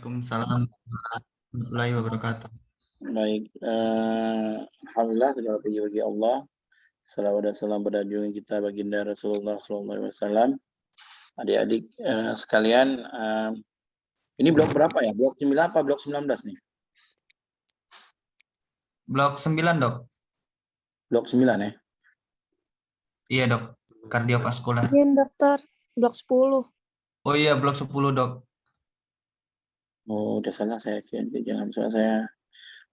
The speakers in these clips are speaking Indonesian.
Waalaikumsalam warahmatullahi wabarakatuh. Baik, alhamdulillah segala puji bagi Allah. Salawat dan salam pada junjungan kita baginda Rasulullah SAW. Adik-adik sekalian, ini blok berapa ya? Blok 9 apa blok 19 nih? Blok 9, Dok. Blok 9 ya? Iya, Dok. Kardiovaskular. Izin dokter, blok 10. Oh iya, blok 10, Dok. Oh, udah salah saya. Jangan salah saya.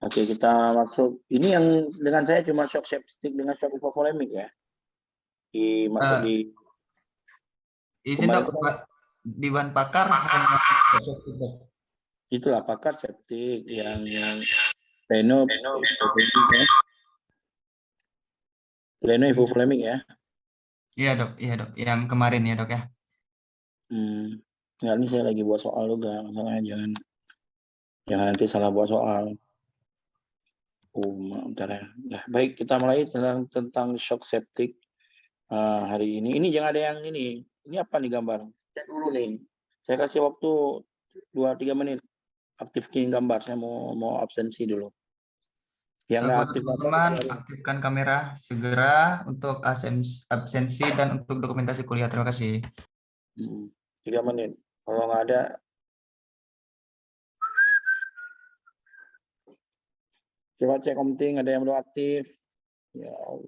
Oke, kita masuk. Ini yang dengan saya cuma shock septic dengan shock hipovolemik ya? Masuk di Izin, kemarin Dok. itu kan Di bahan pakar hanya Dok. itulah pakar septic yang pleno hipovolemik ya. Iya, Dok. Iya, Dok. Yang kemarin ya, Dok ya. Nggak, ini saya lagi buat soal juga, masalahnya jangan nanti salah buat soal. Bentar ya. Nah, baik, kita mulai tentang shock septic hari ini. Ini jangan ada yang ini. Ini apa nih gambar? Cek dulu nih. Saya kasih waktu 2-3 menit. Aktifkan gambar. Saya mau absensi dulu. Yang nggak aktif teman-teman, aktifkan kamera segera untuk absensi dan untuk dokumentasi kuliah. Terima kasih. 3 menit. Kalau nggak ada, coba cek komting ada yang belum aktif. Ya Allah.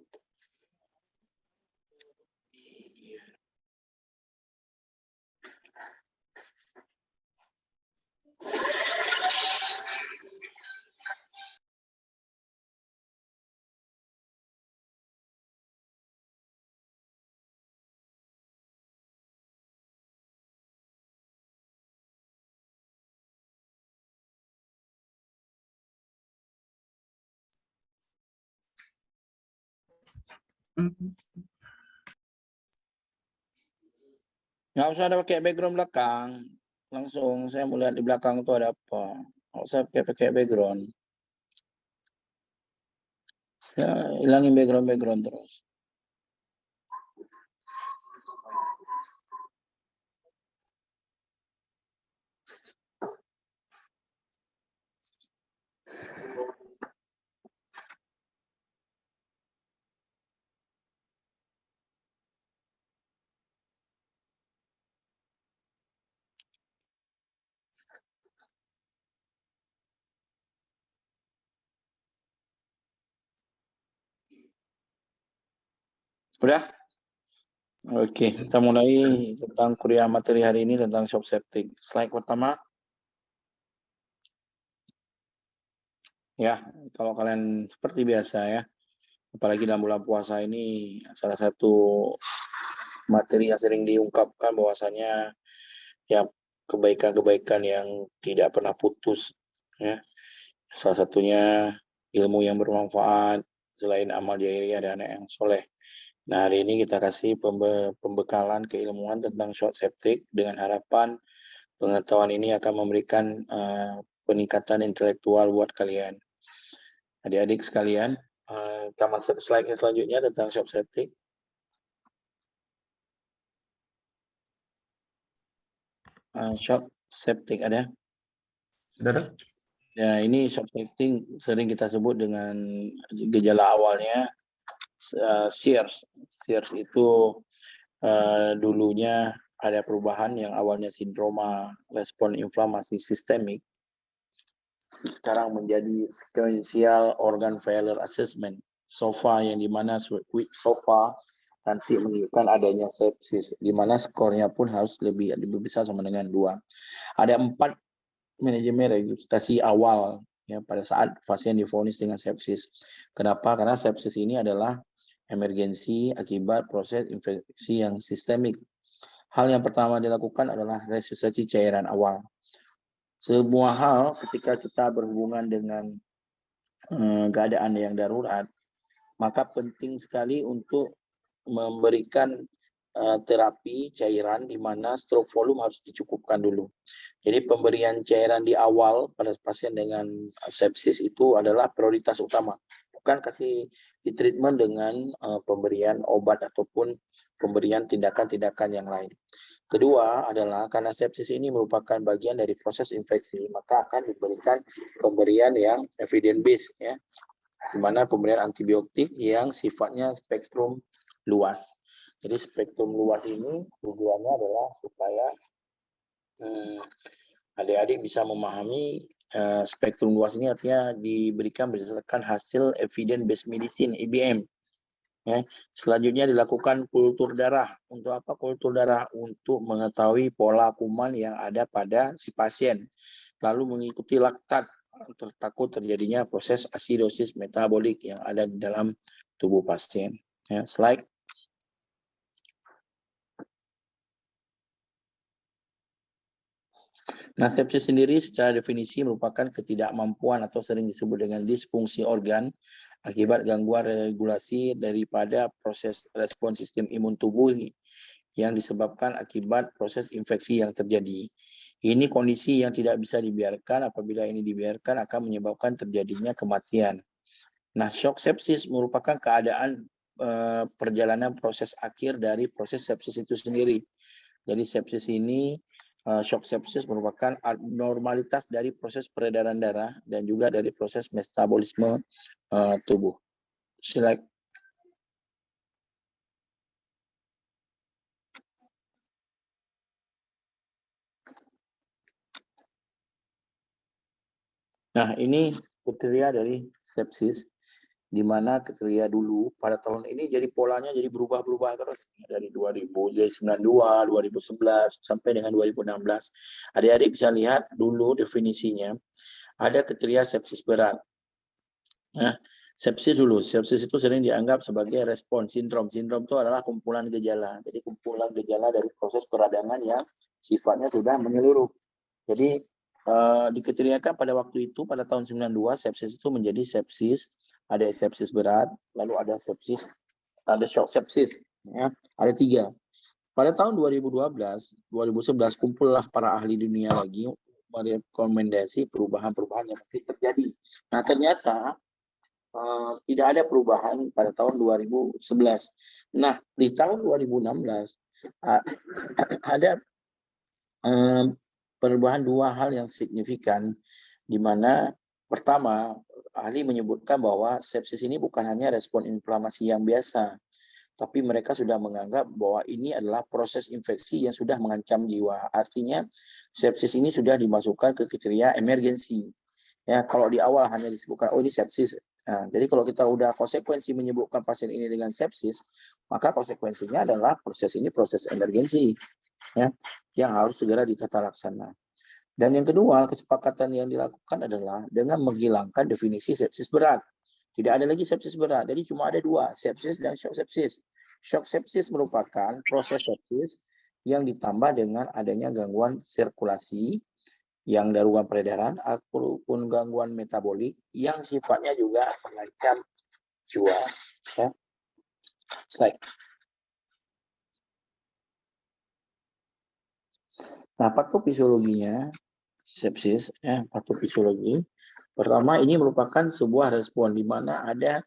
Nggak usah ada pakai background belakang. Langsung saya mau lihat di belakang itu ada apa. Nggak usah pakai background. Ya, hilangin background terus. Udah? Oke, kita mulai tentang kuliah materi hari ini tentang shock septic. Slide pertama. Ya, kalau kalian seperti biasa ya, apalagi dalam bulan puasa ini, salah satu materi yang sering diungkapkan bahwasanya ya kebaikan-kebaikan yang tidak pernah putus ya. Salah satunya ilmu yang bermanfaat selain amal jariah dan anak yang soleh. Nah, hari ini kita kasih pembekalan keilmuan tentang shock septic dengan harapan pengetahuan ini akan memberikan peningkatan intelektual buat kalian. Adik-adik sekalian, kita masuk ke slide selanjutnya tentang shock septic. Shock septic ada? Sudah? Ya, ini shock septic sering kita sebut dengan gejala awalnya SIRS. SIRS itu dulunya ada perubahan yang awalnya sindroma respon inflamasi sistemik, sekarang menjadi sequential organ failure assessment SOFA, yang dimana SOFA nanti menunjukkan adanya sepsis, dimana skornya pun harus lebih besar sama dengan 2. Ada 4 manajemen registrasi awal ya pada saat pasien divonis dengan sepsis. Kenapa? Karena sepsis ini adalah emergensi akibat proses infeksi yang sistemik. Hal yang pertama dilakukan adalah resusitasi cairan awal. Semua hal ketika kita berhubungan dengan keadaan yang darurat, maka penting sekali untuk memberikan terapi cairan di mana stroke volume harus dicukupkan dulu. Jadi pemberian cairan di awal pada pasien dengan sepsis itu adalah prioritas utama. Bukan kasih di treatment dengan pemberian obat ataupun pemberian tindakan-tindakan yang lain. Kedua adalah karena sepsis ini merupakan bagian dari proses infeksi, maka akan diberikan pemberian yang evidence based, ya, di mana pemberian antibiotik yang sifatnya spektrum luas. Jadi spektrum luas ini tujuannya adalah supaya adik-adik bisa memahami spektrum luas ini, artinya diberikan berdasarkan hasil evidence based medicine (EBM). Ya. Selanjutnya dilakukan kultur darah. Untuk apa kultur darah? Untuk mengetahui pola kuman yang ada pada si pasien. Lalu mengikuti laktat, takut terjadinya proses asidosis metabolik yang ada di dalam tubuh pasien. Ya, slide. Nah, sepsis sendiri secara definisi merupakan ketidakmampuan atau sering disebut dengan disfungsi organ akibat gangguan regulasi daripada proses respon sistem imun tubuh yang disebabkan akibat proses infeksi yang terjadi. Ini kondisi yang tidak bisa dibiarkan. Apabila ini dibiarkan akan menyebabkan terjadinya kematian. Nah, shock sepsis merupakan keadaan perjalanan proses akhir dari proses sepsis itu sendiri. Jadi sepsis ini, shock sepsis merupakan abnormalitas dari proses peredaran darah dan juga dari proses metabolisme tubuh. Slide. Nah, ini kriteria dari sepsis, di mana kriteria dulu pada tahun ini jadi polanya jadi berubah-berubah terus dari 2092, 2011 sampai dengan 2016. Adik-adik bisa lihat dulu definisinya ada kriteria sepsis berat. Nah, sepsis dulu, sepsis itu sering dianggap sebagai respon sindrom. Sindrom itu adalah kumpulan gejala. Jadi kumpulan gejala dari proses peradangan yang sifatnya sudah menyeluruh. Jadi dikriteriakan pada waktu itu pada tahun 92 sepsis itu menjadi sepsis, ada sepsis berat, lalu ada sepsis, ada shock sepsis, ya, ada 3. Pada tahun 2012, 2011 kumpullah para ahli dunia lagi merekomendasi perubahan-perubahan yang mungkin terjadi. Nah, ternyata tidak ada perubahan pada tahun 2011. Nah, di tahun 2016 ada perubahan 2 hal yang signifikan, di mana pertama, ahli menyebutkan bahwa sepsis ini bukan hanya respon inflamasi yang biasa, tapi mereka sudah menganggap bahwa ini adalah proses infeksi yang sudah mengancam jiwa. Artinya, sepsis ini sudah dimasukkan ke kriteria emergensi. Ya, kalau di awal hanya disebutkan, oh ini sepsis. Nah, jadi kalau kita udah konsekuensi menyebutkan pasien ini dengan sepsis, maka konsekuensinya adalah proses ini proses emergensi, ya, yang harus segera ditata laksana. Dan yang kedua, kesepakatan yang dilakukan adalah dengan menghilangkan definisi sepsis berat. Tidak ada lagi sepsis berat, jadi cuma ada 2, sepsis dan shock sepsis. Shock sepsis merupakan proses sepsis yang ditambah dengan adanya gangguan sirkulasi, yang gangguan peredaran, ataupun gangguan metabolik yang sifatnya juga mengancam jiwa. Ya. Slide. Nah, patofisiologinya sepsis, patofisiologi. Pertama, ini merupakan sebuah respon di mana ada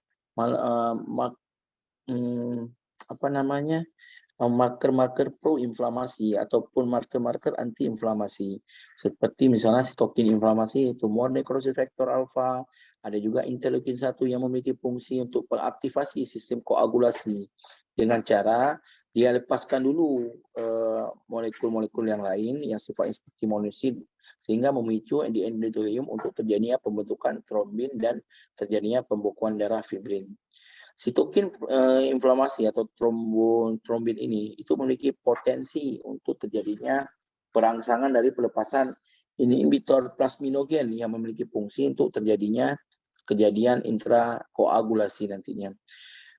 marker-marker proinflamasi ataupun marker-marker antiinflamasi. Seperti misalnya sitokin inflamasi, tumor necrosis factor alpha, ada juga interleukin 1 yang memiliki fungsi untuk mengaktifasi sistem koagulasi dengan cara dia lepaskan dulu molekul-molekul yang lain yang sifatnya seperti monosid sehingga memicu di endotelium untuk terjadinya pembentukan trombin dan terjadinya pembekuan darah fibrin. Sitokin inflamasi atau trombin ini itu memiliki potensi untuk terjadinya perangsangan dari pelepasan inhibitor plasminogen yang memiliki fungsi untuk terjadinya kejadian intrakoagulasi nantinya.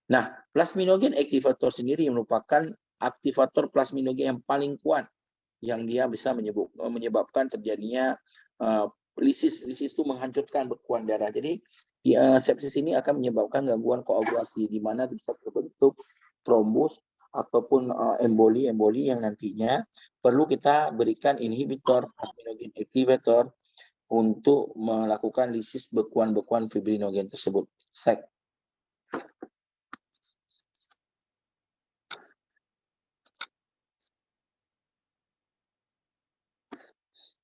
Nah, plasminogen aktivator sendiri merupakan aktivator plasminogen yang paling kuat yang dia bisa menyebabkan terjadinya lisis. Lisis itu menghancurkan bekuan darah. Jadi sepsis ini akan menyebabkan gangguan koagulasi di mana bisa terbentuk trombus ataupun emboli yang nantinya perlu kita berikan inhibitor plasminogen activator untuk melakukan lisis bekuan-bekuan fibrinogen tersebut.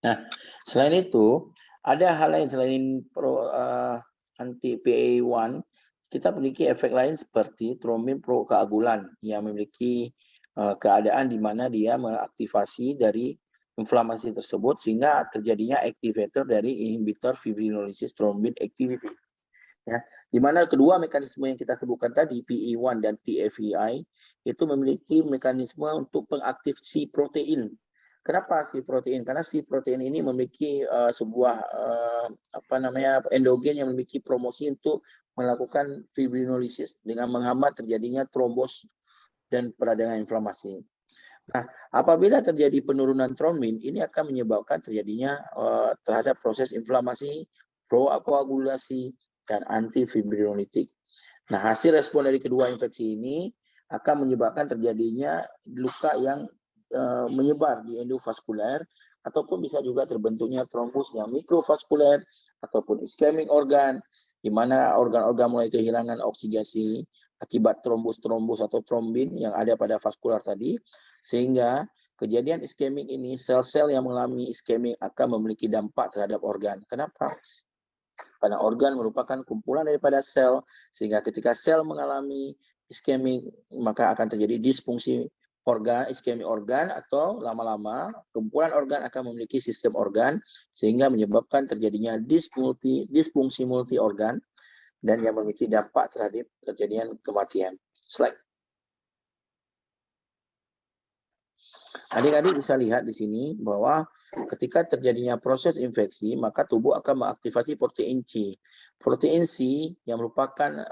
Nah, selain itu, ada hal lain selain anti PA1, kita memiliki efek lain seperti trombin prokoagulan yang memiliki keadaan di mana dia mengaktifasi dari inflamasi tersebut sehingga terjadinya activator dari inhibitor fibrinolysis thrombin activity. Ya, di mana kedua mekanisme yang kita sebutkan tadi, PE1 dan TFEI, itu memiliki mekanisme untuk pengaktifasi protein. Kenapa si protein? Karena si protein ini memiliki sebuah endogen yang memiliki promosi untuk melakukan fibrinolisis dengan menghambat terjadinya trombos dan peradangan inflamasi. Nah, apabila terjadi penurunan trombin, ini akan menyebabkan terjadinya terhadap proses inflamasi, prokoagulasi, dan antifibrinolytik. Nah, hasil respon dari kedua infeksi ini akan menyebabkan terjadinya luka yang menyebar di endovaskuler, ataupun bisa juga terbentuknya trombus yang mikrovaskuler, ataupun ischemic organ, di mana organ-organ mulai kehilangan oksigasi akibat trombus-trombus atau trombin yang ada pada vaskular tadi, sehingga kejadian iskemik ini, sel-sel yang mengalami iskemik akan memiliki dampak terhadap organ. Kenapa? Karena organ merupakan kumpulan daripada sel, sehingga ketika sel mengalami iskemik, maka akan terjadi disfungsi organ, iskemik organ, atau lama-lama kumpulan organ akan memiliki sistem organ, sehingga menyebabkan terjadinya disfungsi multi organ, dan yang memiliki dampak terhadap kejadian kematian. Slide. Adik-adik bisa lihat di sini bahwa ketika terjadinya proses infeksi, maka tubuh akan mengaktifasi protein C. Protein C yang merupakan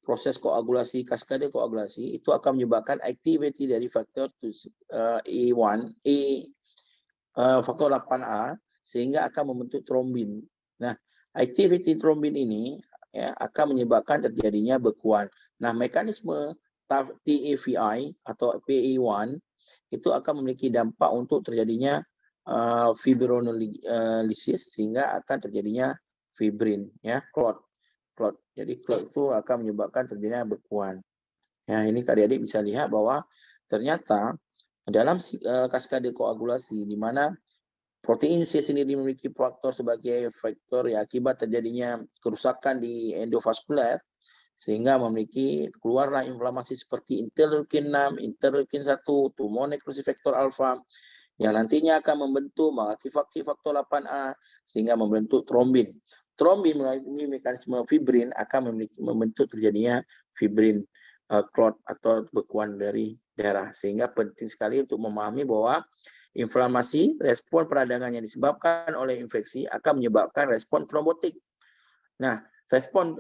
proses koagulasi, kaskade koagulasi, itu akan menyebabkan activity dari faktor faktor 8A, sehingga akan membentuk trombin. Nah, activity trombin ini ya, akan menyebabkan terjadinya bekuan. Nah, mekanisme TFEI atau PE1 itu akan memiliki dampak untuk terjadinya fibrinolysis, sehingga akan terjadinya fibrin, ya, clot. Jadi clot itu akan menyebabkan terjadinya bekuan. Ya, ini adik-adik bisa lihat bahwa ternyata dalam kaskade koagulasi, di mana protein C sendiri memiliki faktor sebagai faktor ya akibat terjadinya kerusakan di endovaskuler, sehingga memiliki keluarlah inflamasi seperti interleukin 6, interleukin 1, tumor nekrosis faktor alfa, yang nantinya akan mengaktifasi faktor 8A, sehingga membentuk trombin. Trombin melalui mekanisme fibrin akan membentuk terjadinya fibrin clot atau bekuan dari darah. Sehingga penting sekali untuk memahami bahwa inflamasi, respon peradangan yang disebabkan oleh infeksi akan menyebabkan respon trombotik. Nah,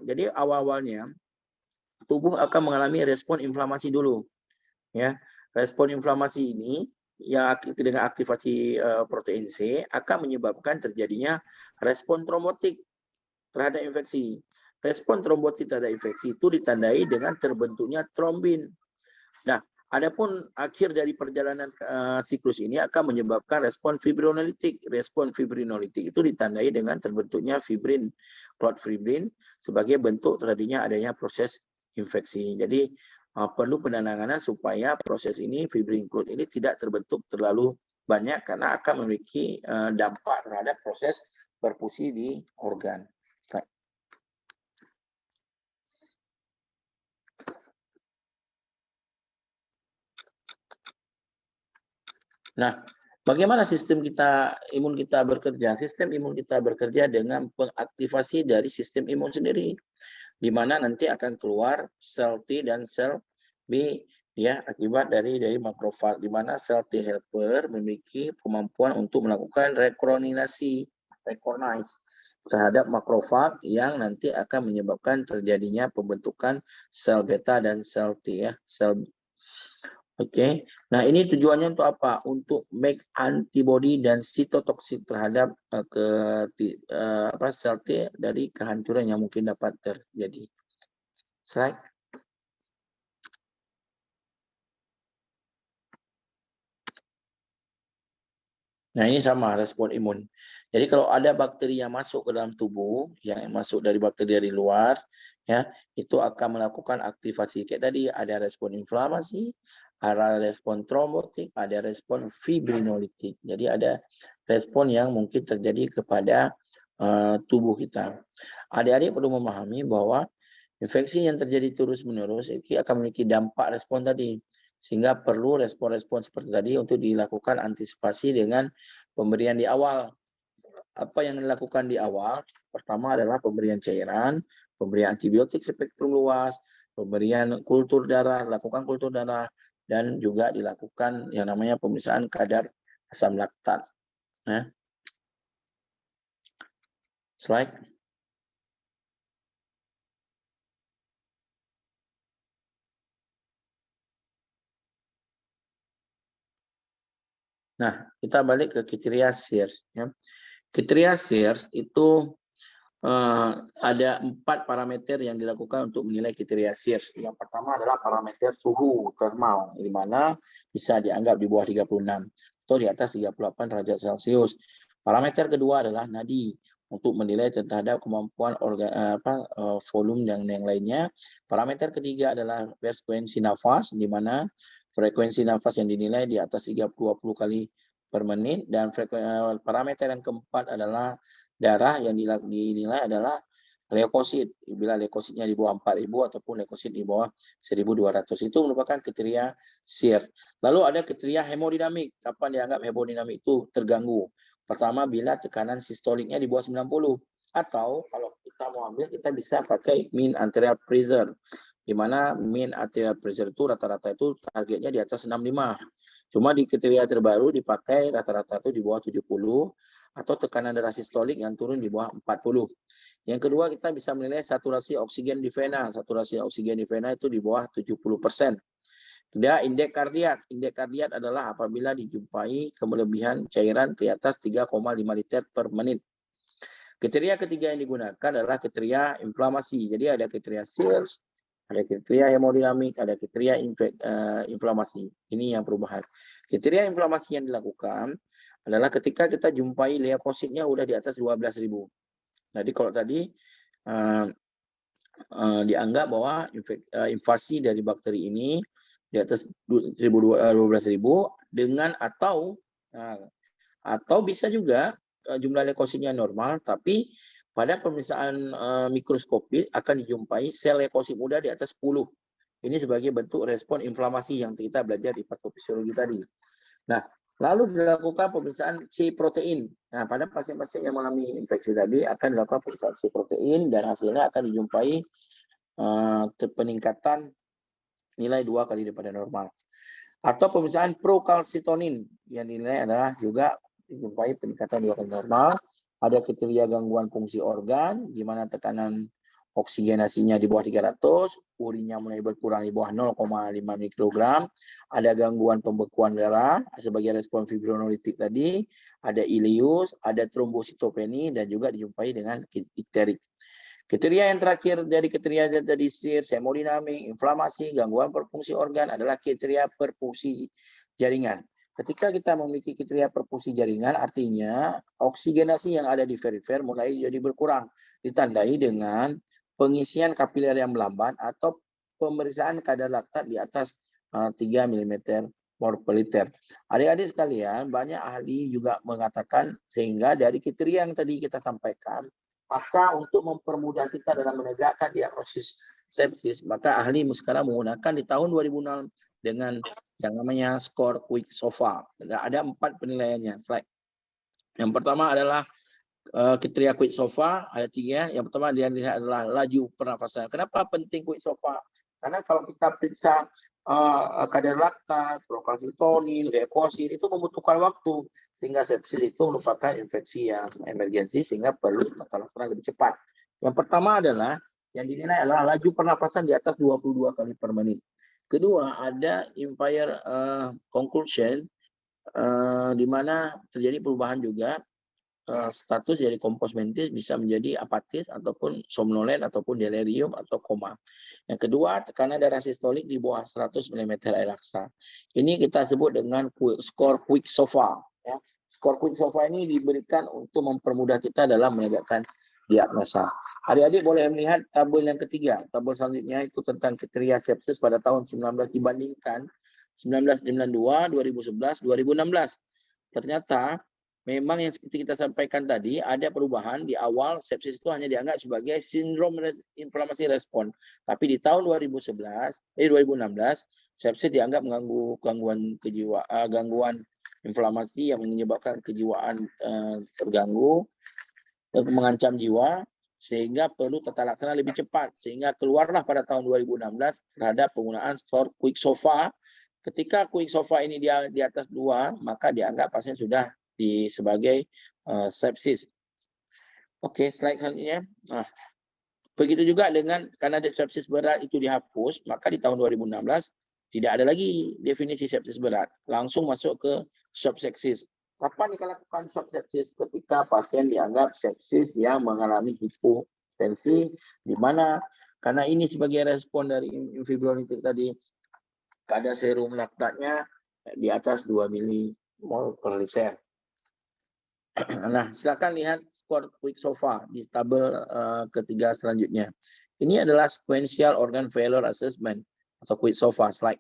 jadi awal-awalnya tubuh akan mengalami respon inflamasi dulu. Ya, respon inflamasi ini yang dengan aktivasi protein C akan menyebabkan terjadinya respon trombotik terhadap infeksi. Respon trombotik terhadap infeksi itu ditandai dengan terbentuknya trombin. Nah, adapun akhir dari perjalanan siklus ini akan menyebabkan respon fibrinolitik. Respon fibrinolitik itu ditandai dengan terbentuknya fibrin, clot fibrin, sebagai bentuk terjadinya adanya proses infeksi. Jadi perlu penanganan supaya proses ini, fibrin clot ini tidak terbentuk terlalu banyak, karena akan memiliki dampak terhadap proses perfusi di organ. Nah, bagaimana sistem imun kita bekerja? Sistem imun kita bekerja dengan pengaktifasi dari sistem imun sendiri, di mana nanti akan keluar sel T dan sel B, ya, akibat dari makrofag, di mana sel T helper memiliki kemampuan untuk melakukan recognize terhadap makrofag, yang nanti akan menyebabkan terjadinya pembentukan sel beta dan sel T, ya, sel. Oke, nah ini tujuannya untuk apa? Untuk make antibody dan sitotoksik terhadap sel T dari kehancuran yang mungkin dapat terjadi. Slide. Nah, ini sama respon imun. Jadi kalau ada bakteri yang masuk ke dalam tubuh, yang masuk dari bakteri dari luar, ya, itu akan melakukan aktivasi. Kayak tadi ada respon inflamasi, ada respon trombotik, ada respon fibrinolitik. Jadi ada respon yang mungkin terjadi kepada tubuh kita. Adik-adik perlu memahami bahwa infeksi yang terjadi terus-menerus itu akan memiliki dampak respon tadi. Sehingga perlu respon-respon seperti tadi untuk dilakukan antisipasi dengan pemberian di awal. Apa yang dilakukan di awal? Pertama adalah pemberian cairan, pemberian antibiotik spektrum luas, pemberian kultur darah, lakukan kultur darah, dan juga dilakukan yang namanya pemeriksaan kadar asam laktat. Nah, slide. Nah, kita balik ke kriteria SIRS. Ya. Kriteria SIRS itu ada 4 parameter yang dilakukan untuk menilai kriteria SIRS. Yang pertama adalah parameter suhu termal, di mana bisa dianggap di bawah 36 atau di atas 38 derajat Celcius. Parameter kedua adalah nadi, untuk menilai terhadap kemampuan volume dan yang lainnya. Parameter ketiga adalah frekuensi nafas, di mana frekuensi nafas yang dinilai di atas 20 kali per menit. Dan parameter yang keempat adalah darah, yang dinilai adalah leukosit. Bila leukositnya di bawah 4.000 ataupun leukosit di bawah 1.200. Itu merupakan kriteria SIR. Lalu ada kriteria hemodinamik. Kapan dianggap hemodinamik itu terganggu? Pertama, bila tekanan sistoliknya di bawah 90. Atau kalau kita mau ambil, kita bisa pakai mean arterial pressure. Di mana mean arterial pressure itu rata-rata itu targetnya di atas 65. Cuma di kriteria terbaru dipakai rata-rata itu di bawah 70. Atau tekanan darah sistolik yang turun di bawah 40. Yang kedua, kita bisa menilai saturasi oksigen di vena. Saturasi oksigen di vena itu di bawah 70%. Kemudian indeks kardiak. Indeks kardiak adalah apabila dijumpai kelebihan cairan di atas 3,5 liter per menit. Kriteria ketiga yang digunakan adalah kriteria inflamasi. Jadi ada kriteria SIRS, ada kriteria hemodinamik, ada kriteria inflamasi. Ini yang perubahan. Kriteria inflamasi yang dilakukan adalah ketika kita jumpai leukositnya udah di atas 12.000. Jadi kalau tadi dianggap bahwa invasi dari bakteri ini di atas 12.000 dengan atau bisa juga jumlah leukositnya normal, tapi pada pemeriksaan mikroskopik akan dijumpai sel leukosit muda di atas 10. Ini sebagai bentuk respon inflamasi yang kita belajar di patofisiologi tadi. Nah, lalu dilakukan pemeriksaan C protein. Nah, pada pasien-pasien yang mengalami infeksi tadi akan dilakukan pemeriksaan C protein dan hasilnya akan dijumpai peningkatan nilai 2 kali daripada normal. Atau pemeriksaan prokalsitonin yang dinilai adalah juga dijumpai peningkatan 2 kali normal. Ada kriteria gangguan fungsi organ, di mana tekanan oksigenasinya di bawah 300, urinnya mulai berkurang di bawah 0,5 mikrogram, ada gangguan pembekuan darah sebagai respon fibrinolitik tadi, ada ileus, ada trombositopeni, dan juga dijumpai dengan ikterik. Kriteria yang terakhir dari kriteria tadi SIR, hemodinamik, inflamasi, gangguan perfungsi organ adalah kriteria perfungsi jaringan. Ketika kita memiliki kriteria perfusi jaringan, artinya oksigenasi yang ada di perifer mulai jadi berkurang, ditandai dengan pengisian kapiler yang melambat atau pemeriksaan kadar laktat di atas 3 mm mol per liter. Adik-adik sekalian, banyak ahli juga mengatakan sehingga dari kriteria yang tadi kita sampaikan, maka untuk mempermudah kita dalam menegakkan diagnosis sepsis, maka ahli sekarang menggunakan di tahun 2006 dengan yang namanya skor quick SOFA. Ada 4 penilaiannya. Slide. Yang pertama adalah kriteria quick SOFA, ada 3. Yang pertama dia lihat adalah laju pernafasan. Kenapa penting quick SOFA? Karena kalau kita periksa kadar laktat, prokalsitonin, leukosit, itu membutuhkan waktu. Sehingga sepsis itu merupakan infeksi yang emergensi, sehingga perlu tata laksana lebih cepat. Yang pertama adalah, yang dinilai adalah laju pernafasan di atas 22 kali per menit. Kedua, ada Empire conclusion, di mana terjadi perubahan juga status dari kompos mentis bisa menjadi apatis ataupun somnolen ataupun delirium atau koma. Yang kedua, tekanan darah sistolik di bawah 100 mm air laksa. Ini kita sebut dengan skor quick SOFA. Ya. Skor quick SOFA ini diberikan untuk mempermudah kita dalam menegakkan diagnosa. Adik-adik boleh melihat tabel yang ketiga. Tabel selanjutnya itu tentang kriteria sepsis pada tahun 19 dibandingkan 1992, 2011, 2016. Ternyata memang yang seperti kita sampaikan tadi, ada perubahan di awal sepsis itu hanya dianggap sebagai sindrom inflamasi respon. Tapi di tahun 2016, sepsis dianggap mengganggu gangguan inflamasi yang menyebabkan kejiwaan terganggu, mengancam jiwa, sehingga perlu tata laksana lebih cepat. Sehingga keluarlah pada tahun 2016 terhadap penggunaan skor Quick SOFA. Ketika Quick SOFA ini dia di atas 2, maka dianggap pasien sudah sebagai sepsis. Oke, slide selanjutnya. Nah, begitu juga dengan karena sepsis berat itu dihapus, maka di tahun 2016 tidak ada lagi definisi sepsis berat, langsung masuk ke shock sepsis. Kapan dilakukan shock sepsis? Ketika pasien dianggap sepsis yang mengalami hipotensi, di mana karena ini sebagai respon dari fibrinolytik tadi, kadar serum laktatnya di atas 2 milimol per liter. Nah, silakan lihat skor Quick SOFA di tabel ketiga selanjutnya. Ini adalah sequential organ failure assessment atau Quick SOFA slide.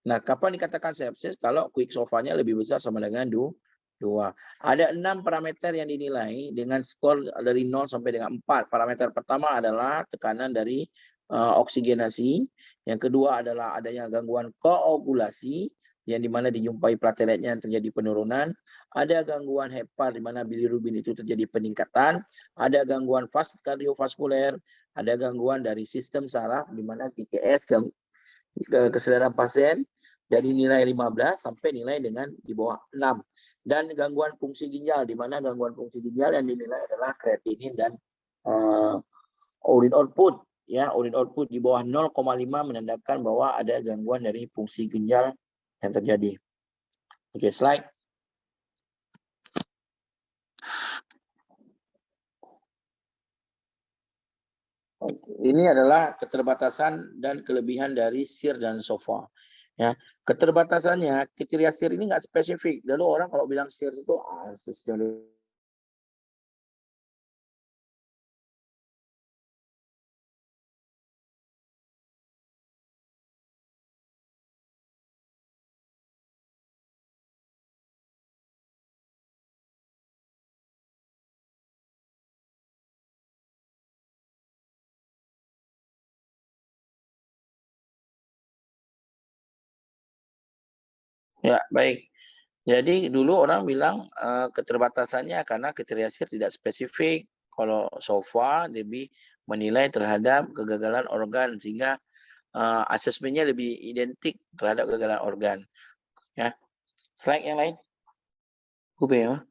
Nah, kapan dikatakan sepsis? Kalau Quick SOFA-nya lebih besar sama dengan 2. Ada 6 parameter yang dinilai dengan skor dari 0 sampai dengan 4. Parameter pertama adalah tekanan dari oksigenasi. Yang kedua adalah adanya gangguan koagulasi, yang dimana dijumpai plateletnya yang terjadi penurunan. Ada gangguan hepar, di mana bilirubin itu terjadi peningkatan. Ada gangguan fase kardiovaskuler. Ada gangguan dari sistem saraf, di mana TKS, kesadaran pasien, dari nilai 15 sampai nilai dengan di bawah 6. Dan gangguan fungsi ginjal, di mana gangguan fungsi ginjal yang dinilai adalah kreatinin dan urine output. Ya, urine output di bawah 0,5 menandakan bahwa ada gangguan dari fungsi ginjal yang terjadi. Oke, slide. Ini adalah keterbatasan dan kelebihan dari SIR dan SOFA. Ya, keterbatasannya, kriteria SIR ini nggak spesifik. Lalu orang kalau bilang SIR itu sistem. Ya, baik. Jadi dulu orang bilang keterbatasannya karena kriteria SIR tidak spesifik. Kalau SOFA lebih menilai terhadap kegagalan organ, sehingga asesmennya lebih identik terhadap kegagalan organ. Ya, slide yang lain. ya.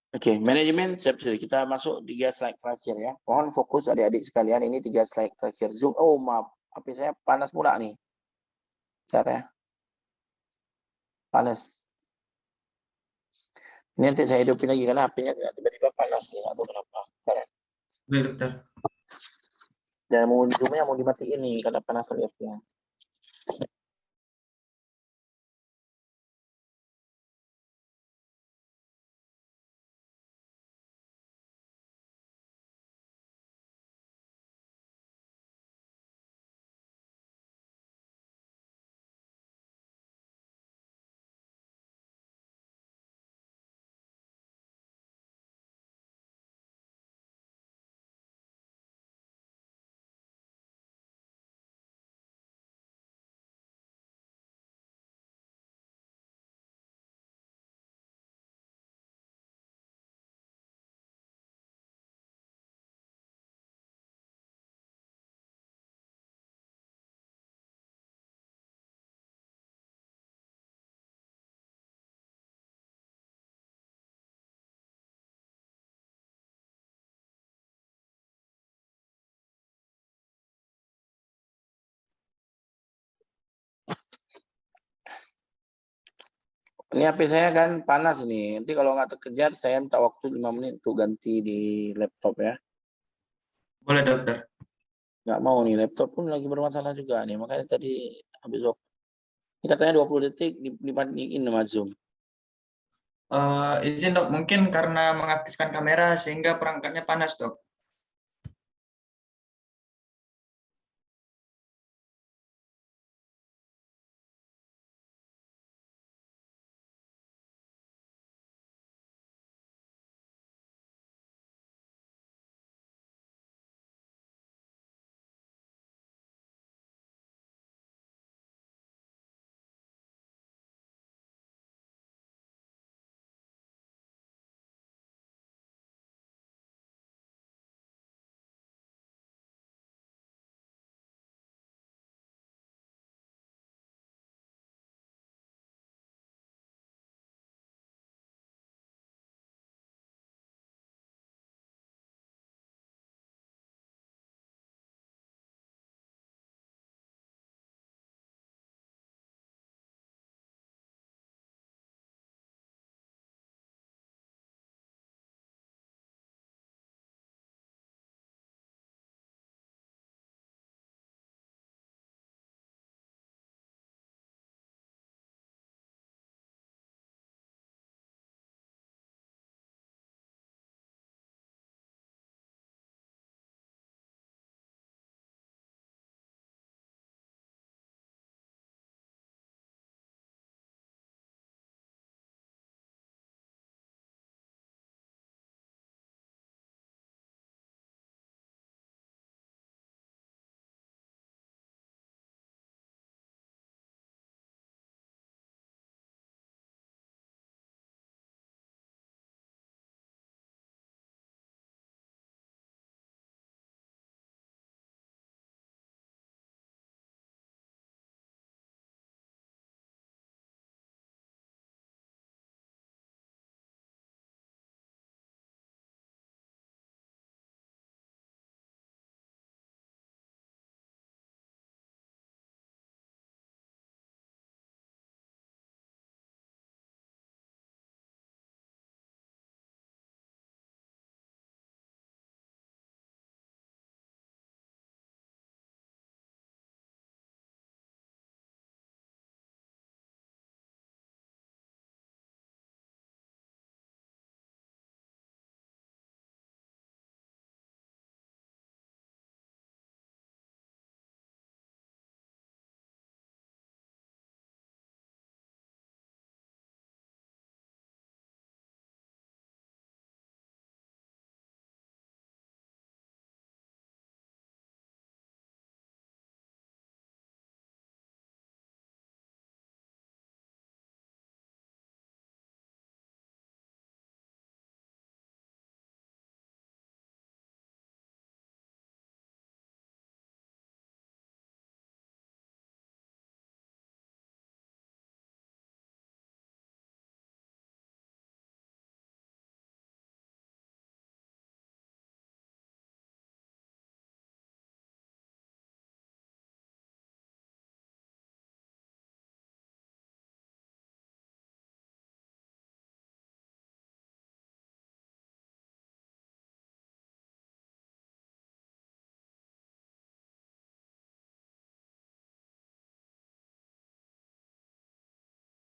Oke, manajemen sepsis. Kita masuk 3 slide terakhir ya. Mohon fokus adik-adik sekalian, ini 3 slide terakhir. Zoom. Oh, maaf. HP saya panas pula nih. Caranya. Panas. Ini nanti saya hidupin lagi karena HP-nya tiba-tiba panas nih, atau kenapa. Baik, dokter. Dan Zoom-nya mau dimatiin nih karena panas lihatnya. Ini HP saya kan panas nih. Nanti kalau nggak terkejar, saya minta waktu 5 menit untuk ganti di laptop ya. Boleh, dokter. Nggak mau nih, laptop pun lagi bermasalah juga nih. Makanya tadi habis waktu. Ini katanya 20 detik dibandingin sama Zoom. Izin dok, mungkin karena mengaktifkan kamera sehingga perangkatnya panas dok.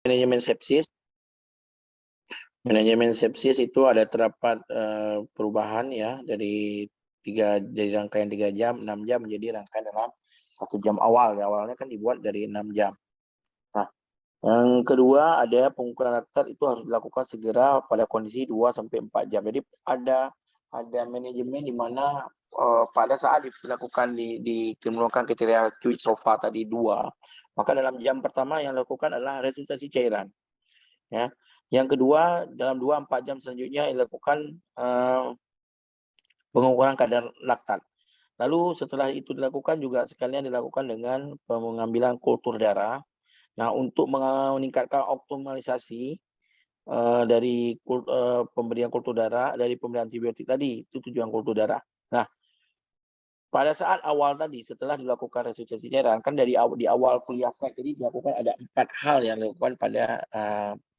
Manajemen sepsis itu ada terdapat perubahan ya dari rangkaian 3 jam, 6 jam menjadi rangkaian dalam 1 jam awal. Ya, awalnya kan dibuat dari 6 jam. Nah, yang kedua ada pengumpulan data itu harus dilakukan segera pada kondisi 2 sampai 4 jam. Jadi ada manajemen di mana pada saat dilakukan dikeluarkan kriteria QIC SOFA tadi 2, maka dalam jam pertama yang dilakukan adalah resusitasi cairan. Ya. Yang kedua, dalam 2-4 jam selanjutnya dilakukan pengukuran kadar laktat. Lalu setelah itu dilakukan juga sekalian dilakukan dengan pengambilan kultur darah. Nah, untuk meningkatkan optimalisasi dari pemberian kultur darah, dari pemberian antibiotik tadi, itu tujuan kultur darah. Nah, pada saat awal tadi, setelah dilakukan resusitasi cairan, kan di awal kuliah saya tadi dilakukan ada 4 hal yang dilakukan pada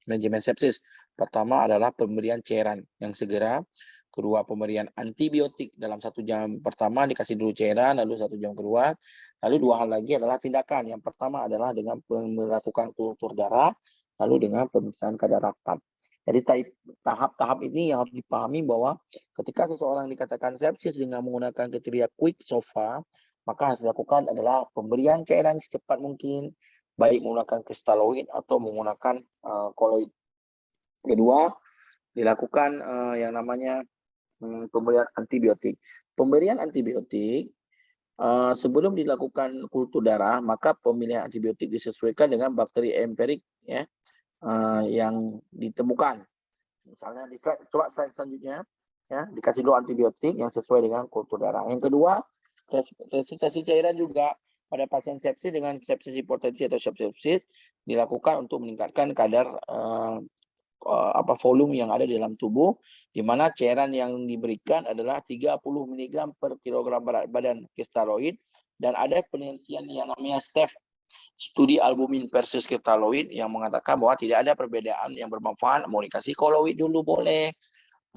manajemen sepsis. Pertama adalah pemberian cairan yang segera. Kedua, pemberian antibiotik dalam 1 jam pertama dikasih dulu cairan, lalu 1 jam kedua. Lalu 2 hal lagi adalah tindakan. Yang pertama adalah dengan melakukan kultur darah, lalu dengan pemeriksaan kadar laktat. Jadi tahap-tahap ini yang harus dipahami bahwa ketika seseorang dikatakan sepsis dengan menggunakan kriteria quick SOFA, maka harus dilakukan adalah pemberian cairan secepat mungkin, baik menggunakan kristaloid atau menggunakan koloid. Kedua, dilakukan yang namanya pemberian antibiotik. Pemberian antibiotik sebelum dilakukan kultur darah, maka pemilihan antibiotik disesuaikan dengan bakteri empirik ya yang ditemukan. Misalnya coba slide selanjutnya ya, dikasih dulu antibiotik yang sesuai dengan kultur darah. Yang kedua, resusitasi cairan juga pada pasien sepsis dengan sepsis hipotensi atau sepsis dilakukan untuk meningkatkan kadar volume yang ada di dalam tubuh, di mana cairan yang diberikan adalah 30 mg per kilogram berat badan kristaloid, dan ada penelitian yang namanya SAFE, studi albumin versus kristaloid, yang mengatakan bahwa tidak ada perbedaan yang bermanfaat. Mau dikasih koloid dulu boleh,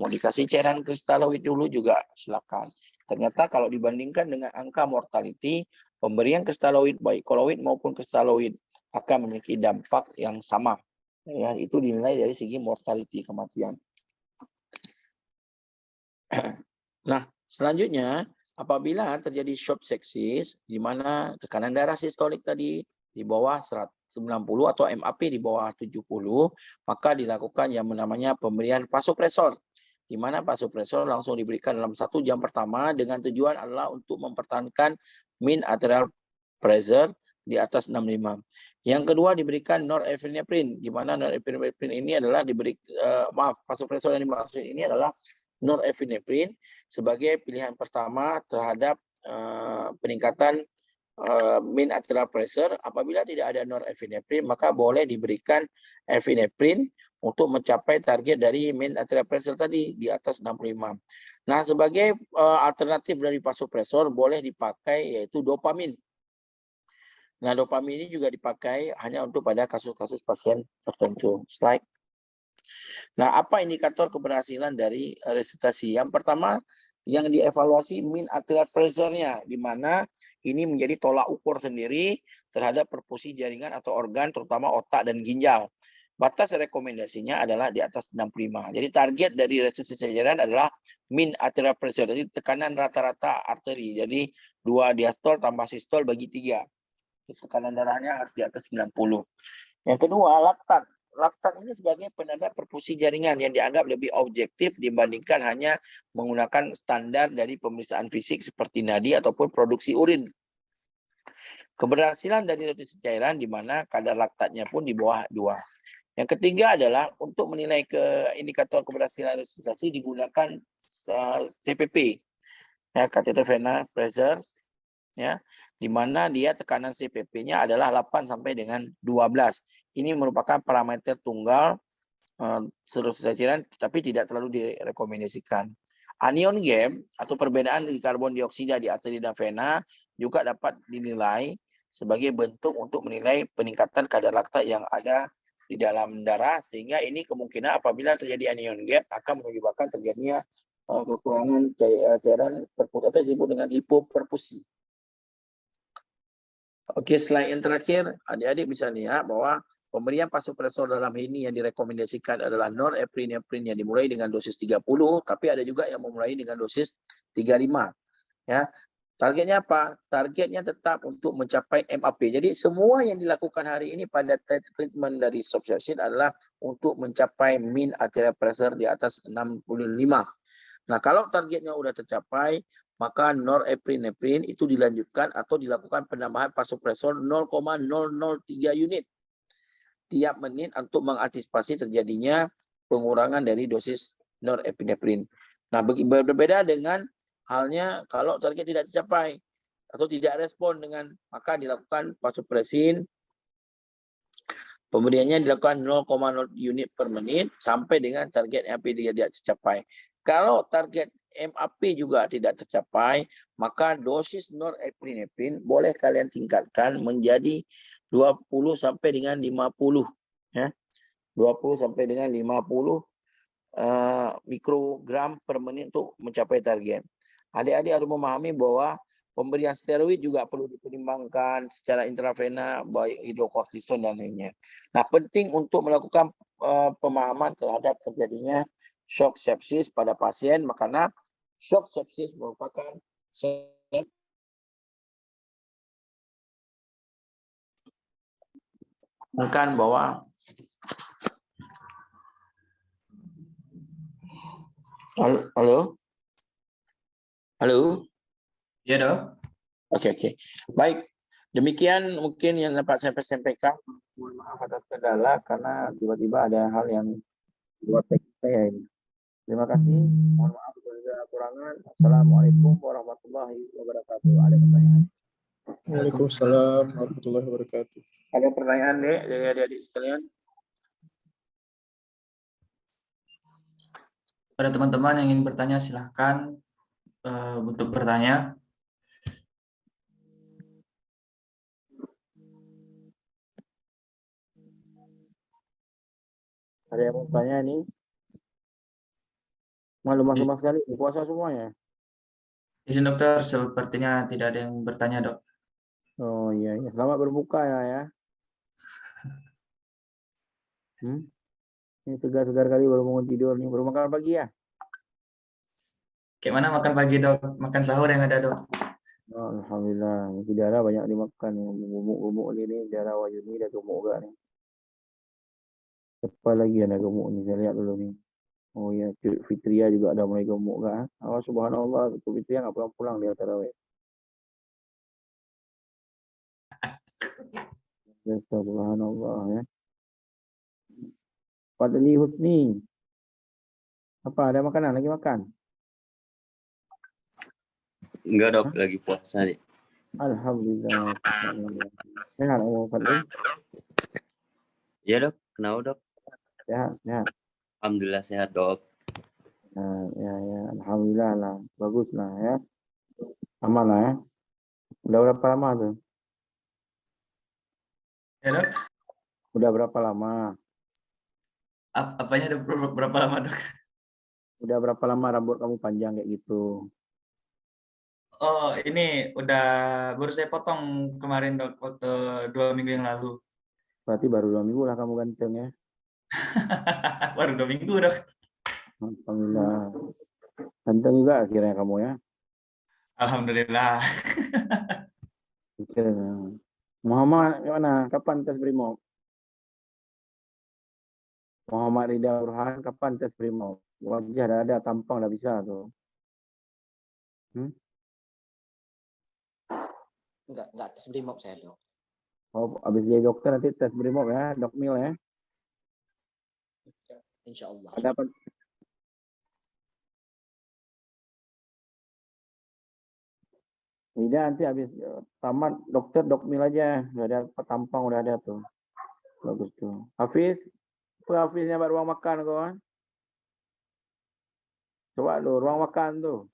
mau dikasih cairan kristaloid dulu juga silakan. Ternyata kalau dibandingkan dengan angka mortality, pemberian kristaloid baik koloid maupun kristaloid akan memiliki dampak yang sama. Ya, itu dinilai dari segi mortality kematian. Nah, selanjutnya apabila terjadi shock sepsis di mana tekanan darah sistolik tadi di bawah 190 atau MAP di bawah 70, maka dilakukan yang namanya pemberian vasopresor, di mana vasopresor langsung diberikan dalam 1 jam pertama dengan tujuan adalah untuk mempertahankan mean arterial pressure di atas 65. Yang kedua diberikan norepinephrine, di mana norepinephrine ini adalah vasopresor yang dimaksud ini adalah norepinephrine sebagai pilihan pertama terhadap peningkatan mean arterial pressure. Apabila tidak ada norepinephrine, maka boleh diberikan epinephrine untuk mencapai target dari mean arterial pressure tadi di atas 65. Nah, sebagai alternatif dari vasopresor boleh dipakai yaitu dopamin. Nah, dopamin ini juga dipakai hanya untuk pada kasus-kasus pasien tertentu. Slide. Nah, apa indikator keberhasilan dari resusitasi? Yang pertama, yang dievaluasi mean arterial pressure-nya, di mana ini menjadi tolak ukur sendiri terhadap perfusi jaringan atau organ, terutama otak dan ginjal. Batas rekomendasinya adalah di atas 65. Jadi target dari resusitasi cairan adalah mean arterial pressure, jadi tekanan rata-rata arteri. Jadi 2 diastol tambah sistol bagi 3. Tekanan darahnya harus di atas 90. Yang kedua, laktat. Laktat ini sebagai penanda perfusi jaringan yang dianggap lebih objektif dibandingkan hanya menggunakan standar dari pemeriksaan fisik seperti nadi ataupun produksi urin. Keberhasilan dari resusitasi cairan di mana kadar laktatnya pun di bawah 2. Yang ketiga adalah untuk menilai indikator keberhasilan resusitasi digunakan CPP, ya, catheter vena pressure, ya, di mana dia tekanan CPP-nya adalah 8 sampai dengan 12. Ini merupakan parameter tunggal resusitasi cairan, tapi tidak terlalu direkomendasikan. Anion gap atau perbedaan di karbon dioksida di arteri dan vena juga dapat dinilai sebagai bentuk untuk menilai peningkatan kadar laktat yang ada di dalam darah, sehingga ini kemungkinan apabila terjadi anion gap akan menyebabkan terjadinya kekurangan cairan perfusi atau disebut dengan hipoperfusi. Oke, slide yang terakhir, adik-adik bisa lihat bahwa pemberian vasopresor dalam ini yang direkomendasikan adalah norepinephrine yang dimulai dengan dosis 30, tapi ada juga yang memulai dengan dosis 35. Ya. Targetnya apa? Targetnya tetap untuk mencapai MAP. Jadi semua yang dilakukan hari ini pada treatment dari sepsis adalah untuk mencapai mean arterial pressure di atas 65. Nah, kalau targetnya sudah tercapai, maka norepinephrine itu dilanjutkan atau dilakukan penambahan vasopresor 0,003 unit tiap menit untuk mengantisipasi terjadinya pengurangan dari dosis norepinephrine. Nah, berbeda dengan halnya kalau target tidak tercapai atau tidak respon dengan, maka dilakukan vasopresin. Pemberiannya dilakukan 0,0 unit per menit sampai dengan target MAP tidak tercapai. Kalau target MAP juga tidak tercapai, maka dosis norepinephrine boleh kalian tingkatkan menjadi 20 sampai dengan 50, ya. 20 sampai dengan 50 mikrogram per menit untuk mencapai target. Adik-adik harus memahami bahwa pemberian steroid juga perlu dipertimbangkan secara intravena, baik hidrokortison dan lainnya. Nah, penting untuk melakukan pemahaman terhadap terjadinya shock sepsis pada pasien, karena shock sepsis merupakan bukan bahwa halo. Ya dok. Oke. Baik. Demikian mungkin yang dapat saya sampaikan. Mohon maaf atas kendala karena tiba-tiba ada hal yang luar teknik saya ini. Terima kasih. Mohon maaf segala kekurangan. Assalamualaikum warahmatullahi wabarakatuh. Ada pertanyaan? Waalaikumsalam warahmatullahi wabarakatuh. Ada pertanyaan, Dek, dari adik-adik sekalian? Pada teman-teman yang ingin bertanya silahkan untuk bertanya. Ada yang mau tanya nih? Lemas-lemas sekali. Puasa semuanya? Izin dokter, sepertinya tidak ada yang bertanya dok. Oh iya. Selamat berbuka ya. Ini segar-segar kali baru bangun tidur nih. Baru makan pagi ya? Kayak mana makan pagi dok? Makan sahur yang ada dok. Oh, alhamdulillah. Ini darah banyak dimakan. Gemuk-gemuk ini darah Wahyu ini dah gemuk gak nih. Siapa lagi yang dah gemuk nih? Saya lihat dulu nih. Oh ya, Cik Fitria juga ada mulai gemuk kan? Oh subhanallah, Cik Fitria nggak pulang-pulang dia tarawih. Ya, subhanallah ya. Fadli Husni. Apa ada makanan? Lagi makan? Enggak dok, lagi puasa nih. Alhamdulillah. Sehat Om Fadli? Iya dok, kenapa dok? Sehat. Alhamdulillah sehat dok. Ya. Alhamdulillah lah. Bagus lah ya. Aman lah ya. Udah berapa lama tuh? Ya dok. Udah berapa lama? Apanya ada berapa lama dok? Udah berapa lama rambut kamu panjang kayak gitu? Oh ini udah baru saya potong kemarin dok, waktu 2 minggu yang lalu. Berarti baru 2 minggu lah kamu ganteng ya. Baru 2 minggu dok. Alhamdulillah. Ganteng juga akhirnya kamu ya. Alhamdulillah. Akhirnya. Muhammad gimana? Kapan tes Brimob? Muhammad Ridha Burhan kapan tes Brimob? Wajah dah ada, tampang dah bisa tuh. Enggak tes Brimob saya dok. Oh, habis jadi dokter nanti tes Brimob ya, Dokmil ya. Insya Allah. Ada apa? Tidak, nanti habis tamat dokter Dokmil aja. Udah ada tampang, udah ada tuh. Bagus tuh. Hafiz, apa Hafiznya buat ruang makan kau? Coba lu ruang makan tuh.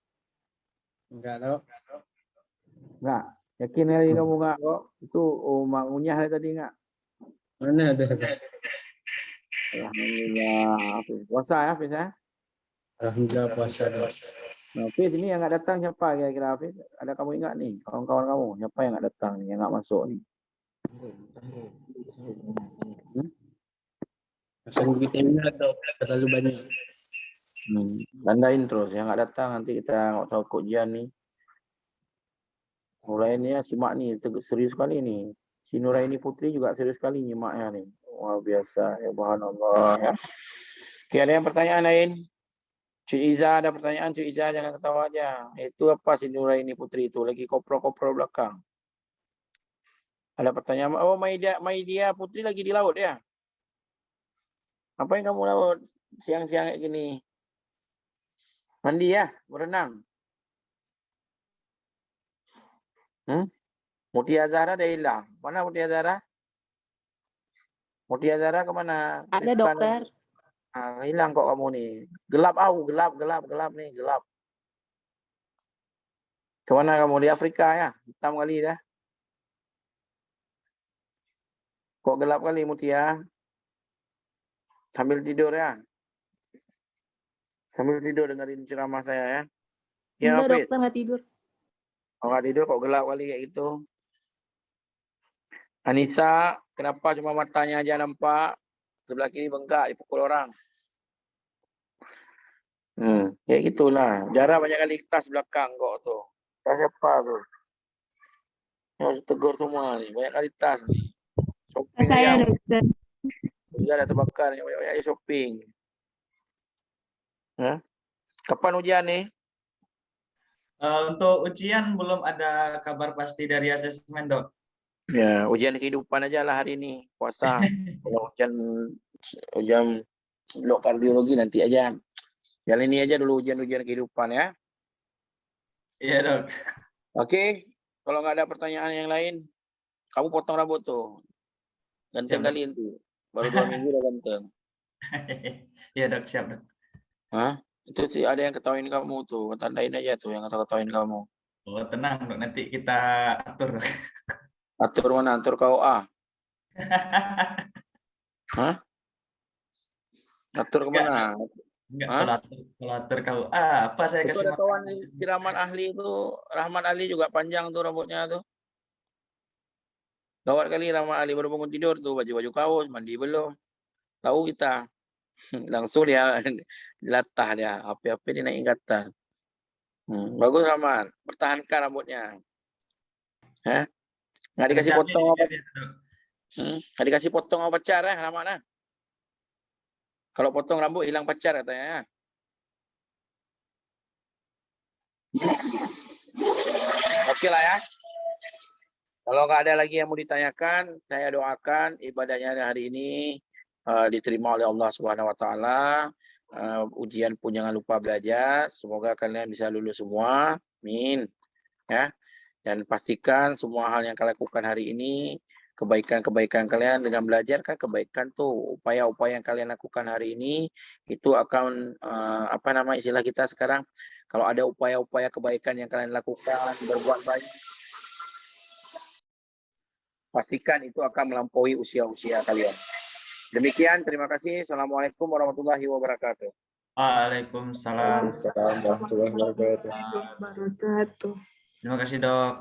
Enggak dok. Enggak. Yakin lagi kamu enggak kok? Itu Mak Unyah tadi enggak? Mana ada? Alhamdulillah. Hafiz. Puasa ya Hafiz ya? Alhamdulillah puasa dok. Nah, Hafiz ini yang enggak datang siapa kira-kira Hafiz? Ada kamu ingat nih? Kawan-kawan kamu siapa yang enggak datang nih? Yang enggak masuk nih? Masa vitamin dok terlalu banyak. Tandain terus yang enggak datang nanti kita enggak tahu kok ujian nih. Mulai ini ya simak nih serius sekali nih. Si Nuraini Putri juga serius sekali nyimaknya nih. Wah biasa ya subhanallah ya. Oke, ada yang pertanyaan lain? Cik Iza ada pertanyaan, Cik Iza jangan ketawa aja. Itu apa si Nuraini Putri itu lagi kopro-kopro belakang. Ada pertanyaan, oh Maidia Putri lagi di laut ya? Apa yang kamu laut siang-siang kayak gini? Mandi ya, berenang. Mutia Zara dah hilang. Mana Mutia Zara? Mutia Zara kemana? Ada dokter. Hilang kok kamu nih. Gelap gelap nih, gelap. Kemana kamu? Di Afrika ya? Hitam kali dah. Kok gelap kali Mutia? Sambil tidur ya? Sambil tidur dengerin ceramah saya ya? Ya Enggak Hafiz? dokter, nggak tidur. Oh, nggak tidur kok gelap kali kayak gitu. Anissa, kenapa cuma matanya aja nampak? sebelah kiri bengkak, dipukul orang. Ya gitulah. Jarang banyak kali tas belakang kok tuh. Tas siapa tuh? Harus tegur semua nih. Banyak kali tas nih. Shopping Saya aja. dokter. Ujian dah terbakar nih. Banyak shopping. Hah? Kapan ujian nih? Untuk ujian belum ada kabar pasti dari asesmen, Dok. Ya, ujian kehidupan aja lah hari ini. Puasa. Kalau ujian blok kardiologi nanti aja. Yang ini aja dulu ujian-ujian kehidupan ya. Iya, Dok. Oke. Kalau nggak ada pertanyaan yang lain, kamu potong rambut tuh. Ganteng Siap, Dok. kali itu. Baru 2 minggu udah ganteng. Iya, Dok, siap, Dok. Hah? Itu sih ada yang ketawain kamu tuh. Tandain aja tuh yang ketawain kamu. Oh, tenang, Dok. Nanti kita atur, Dok. Atur mana? Atur KUA. Hah? Atur kemana? Enggak, Hah? kalau atur kau apa saya Itu kasih ada kawan makan. si Rahman Ahli itu. Rahman Ali juga panjang tuh rambutnya tuh. Gawat kali Rahman Ali baru bangun tidur tuh. Baju-baju kaos, mandi belum. Tahu kita. Langsung dia latah dia. HP dia naik ke atas. Bagus Rahman. Pertahankan rambutnya. Hah? Nggak dikasih Rencana potong apa? dia, Dok. Nggak dikasih potong apa pacar ya Rahman? Kalau potong rambut hilang pacar katanya. Oke lah ya. Kalau nggak ada lagi yang mau ditanyakan, saya doakan ibadahnya hari ini diterima oleh Allah Subhanahu Wa Taala. Ujian pun jangan lupa belajar. Semoga kalian bisa lulus semua. Amin. Ya. Dan pastikan semua hal yang kalian lakukan hari ini, kebaikan-kebaikan kalian dengan belajar kan kebaikan tuh. Upaya-upaya yang kalian lakukan hari ini itu akan apa nama istilah kita sekarang, kalau ada upaya-upaya kebaikan yang kalian lakukan, berbuat baik, pastikan itu akan melampaui usia-usia kalian. Demikian, terima kasih. Assalamualaikum warahmatullahi wabarakatuh. Waalaikumsalam. Waalaikumsalam warahmatullahi wabarakatuh. Wabarakatuh. Terima kasih, Dok.